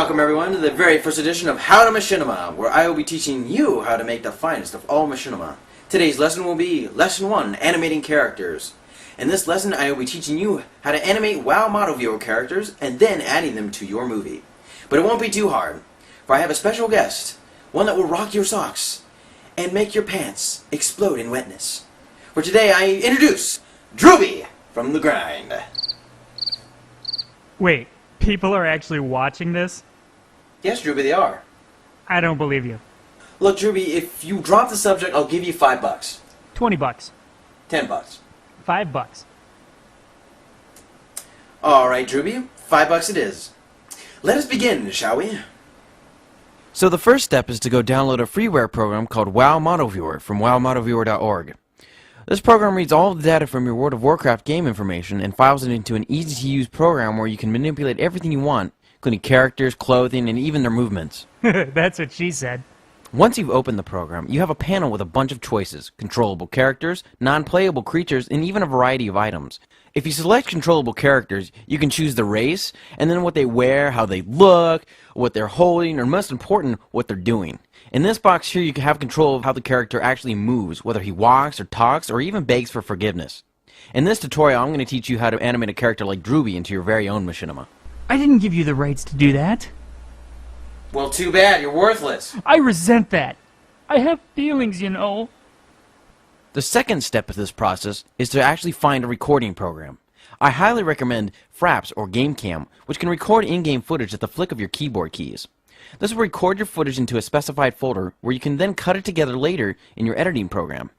Welcome everyone to the very first edition of How to Machinima, where I will be teaching you how to make the finest of all machinima. Today's lesson will be Lesson 1, Animating Characters. In this lesson I will be teaching you how to animate WoW model viewer characters and then adding them to your movie. But it won't be too hard, for I have a special guest, one that will rock your socks and make your pants explode in wetness. For today I introduce Drewbie from the grind. Wait, people are actually watching this? Yes, Drewbie, they are. I don't believe you. Look, Drewbie, if you drop the subject, I'll give you $5. $20. $10. $5. Alright, Drewbie, $5 it is. Let us begin, shall we? So the first step is to go download a freeware program called WoW Model Viewer from wowmodelviewer.org. This program reads all of the data from your World of Warcraft game information and files it into an easy-to-use program where you can manipulate everything you want, including characters, clothing, and even their movements. That's what she said. Once you've opened the program, you have a panel with a bunch of choices: controllable characters, non-playable creatures, and even a variety of items. If you select controllable characters, you can choose the race, and then what they wear, how they look, what they're holding, or most important, what they're doing. In this box here, you can have control of how the character actually moves, whether he walks or talks or even begs for forgiveness. In this tutorial, I'm going to teach you how to animate a character like Drewbie into your very own machinima. I didn't give you the rights to do that. Well, too bad. You're worthless. I resent that. I have feelings, you know. The second step of this process is to actually find a recording program. I highly recommend Fraps or GameCam, which can record in-game footage at the flick of your keyboard keys. This will record your footage into a specified folder where you can then cut it together later in your editing program.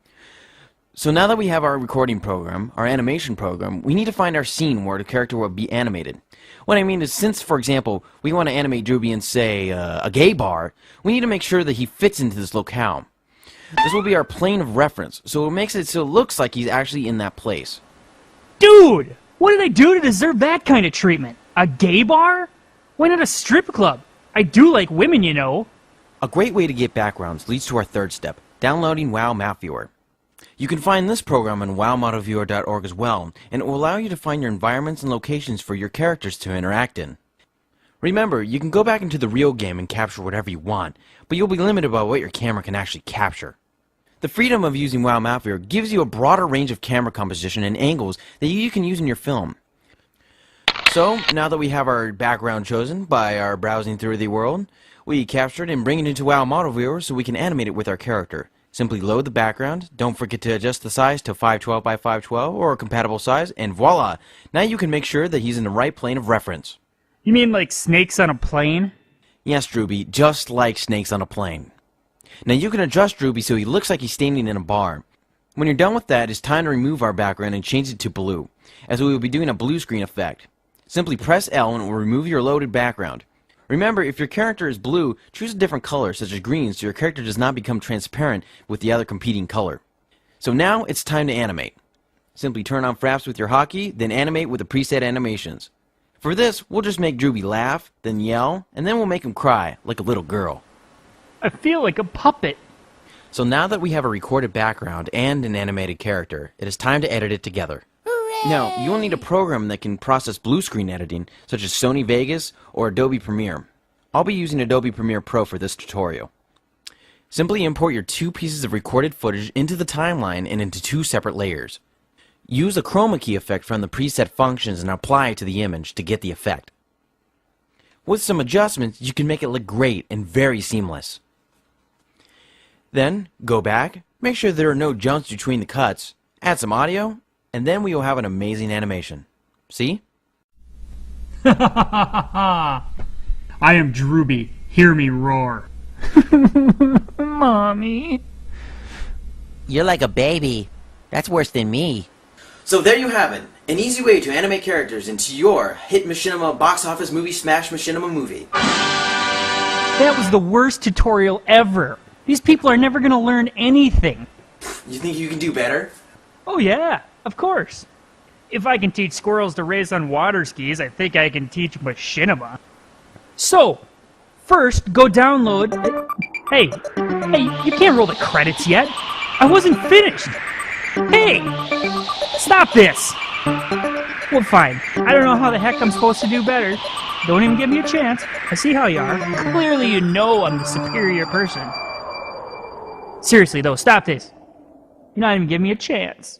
So now that we have our recording program, our animation program, we need to find our scene where the character will be animated. What I mean is, since, for example, we want to animate Drewbie in, say, a gay bar, we need to make sure that he fits into this locale. This will be our plane of reference, so it makes it so it looks like he's actually in that place. Dude! What did I do to deserve that kind of treatment? A gay bar? Why not a strip club? I do like women, you know. A great way to get backgrounds leads to our third step, downloading WoW Map Viewer. You can find this program on wowmodelviewer.org as well, and it will allow you to find your environments and locations for your characters to interact in. Remember, you can go back into the real game and capture whatever you want, but you'll be limited by what your camera can actually capture. The freedom of using WoW Map Viewer gives you a broader range of camera composition and angles that you can use in your film. So, now that we have our background chosen by our browsing through the world, we capture it and bring it into WoW Model Viewer so we can animate it with our character. Simply load the background, don't forget to adjust the size to 512 by 512 or a compatible size, and voila! Now you can make sure that he's in the right plane of reference. You mean like snakes on a plane? Yes, Drewbie, just like snakes on a plane. Now you can adjust Drewbie so he looks like he's standing in a bar. When you're done with that, it's time to remove our background and change it to blue, as we will be doing a blue screen effect. Simply press L and it will remove your loaded background. Remember, if your character is blue, choose a different color, such as green, so your character does not become transparent with the other competing color. So now it's time to animate. Simply turn on Fraps with your hotkey, then animate with the preset animations. For this, we'll just make Drewbie laugh, then yell, and then we'll make him cry, like a little girl. I feel like a puppet. So now that we have a recorded background and an animated character, it is time to edit it together. Now, you will need a program that can process blue screen editing, such as Sony Vegas or Adobe Premiere. I'll be using Adobe Premiere Pro for this tutorial. Simply import your two pieces of recorded footage into the timeline and into two separate layers. Use a chroma key effect from the preset functions and apply it to the image to get the effect. With some adjustments, you can make it look great and very seamless. Then, go back, make sure there are no jumps between the cuts, add some audio, and then we will have an amazing animation. See? I am Drewbie. Hear me roar. Mommy. You're like a baby. That's worse than me. So there you have it, an easy way to animate characters into your hit machinima box office movie smash machinima movie. That was the worst tutorial ever. These people are never gonna learn anything. You think you can do better? Oh yeah, of course. If I can teach squirrels to race on water skis, I think I can teach machinima. So, first, go download... Hey, you can't roll the credits yet. I wasn't finished. Hey, stop this. Well, fine. I don't know how the heck I'm supposed to do better. Don't even give me a chance. I see how you are. Clearly you know I'm the superior person. Seriously though, stop this. You're not even giving me a chance.